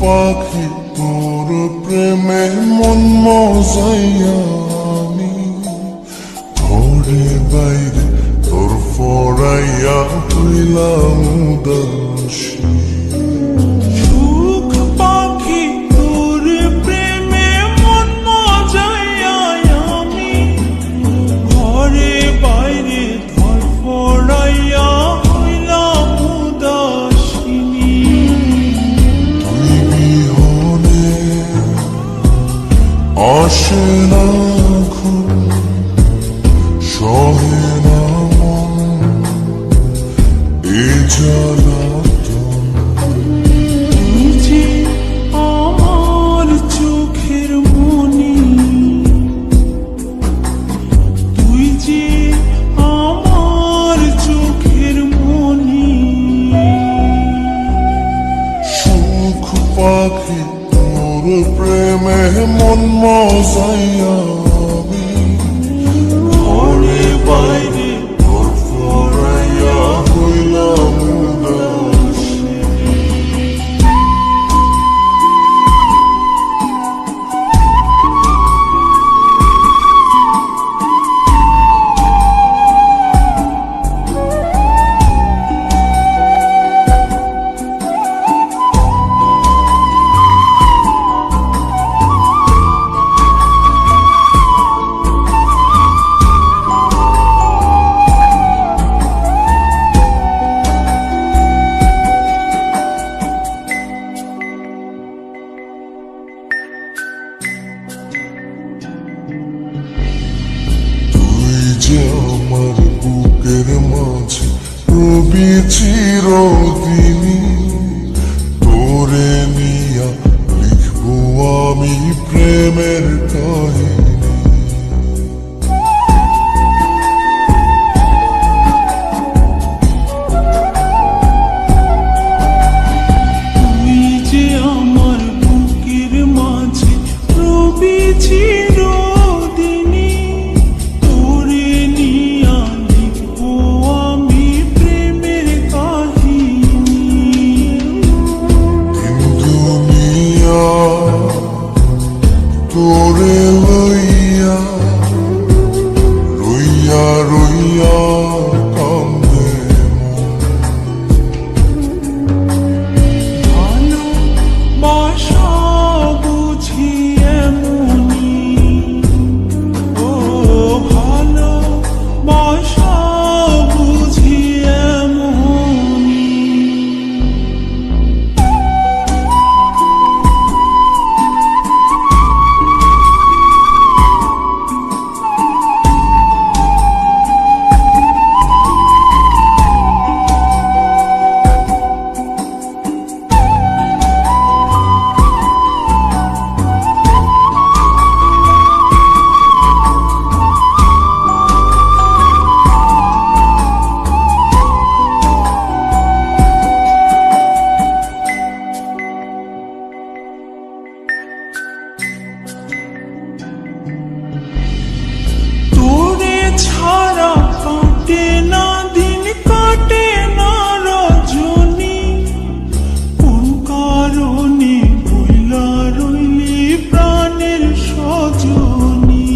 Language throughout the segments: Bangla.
পাখি তোর প্রেমে মন মজাইয়া আমি ঘরে বাইরে তোর ফরাইয়া হইলাম উদাসী। সুখ পাখি তোর প্রেমে মন মজাইয়া আমি ঘরে বাইরে তোর ফরাইয়া হইলাম উদাসিনী। তুই বিহনে আসে না ঘুম, সহে না মন এ জ্বালাতন। তুই যে আমার চোখের মনি, তুই যে আমার চোখের মনি। সুখ পাখি তোর প্রেমে মন মজাইয়া আমি ঘরে বাইরে তোর ফরাইয়া হইলাম উদাসী। যে আমার বুকের মাঝে রবি চিরদিনী, তোরে নিয়া লিখবো আমি প্রেমের কাহিনী। তুই যে আমার বুকের মাঝে রবি চিরদিনী, তোরে নিয়া লিখবো আমি প্রেমের কাহিনী। দিন দুনিয়া তোরে লইয়া রইয়া রইয়া কান্দে ভালোবাসা বুঝি এমনি, ও ভালোবাসা বুঝি এমনি। তোরে ছাড়া কাটে না দিন, কাটে না রজনী, কোন কারণে বইলা রইলি প্রাণের সজনী।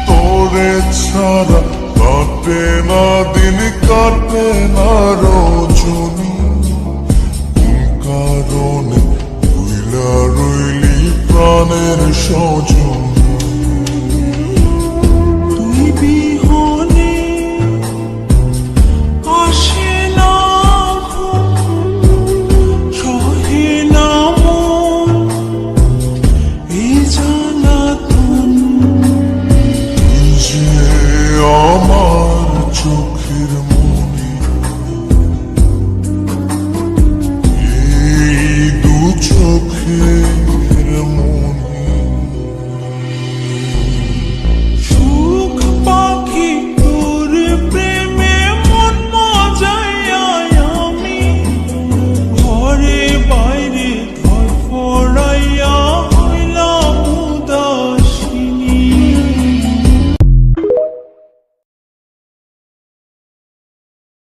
তোরে ছাড়া কাটে না দিন, কাটে না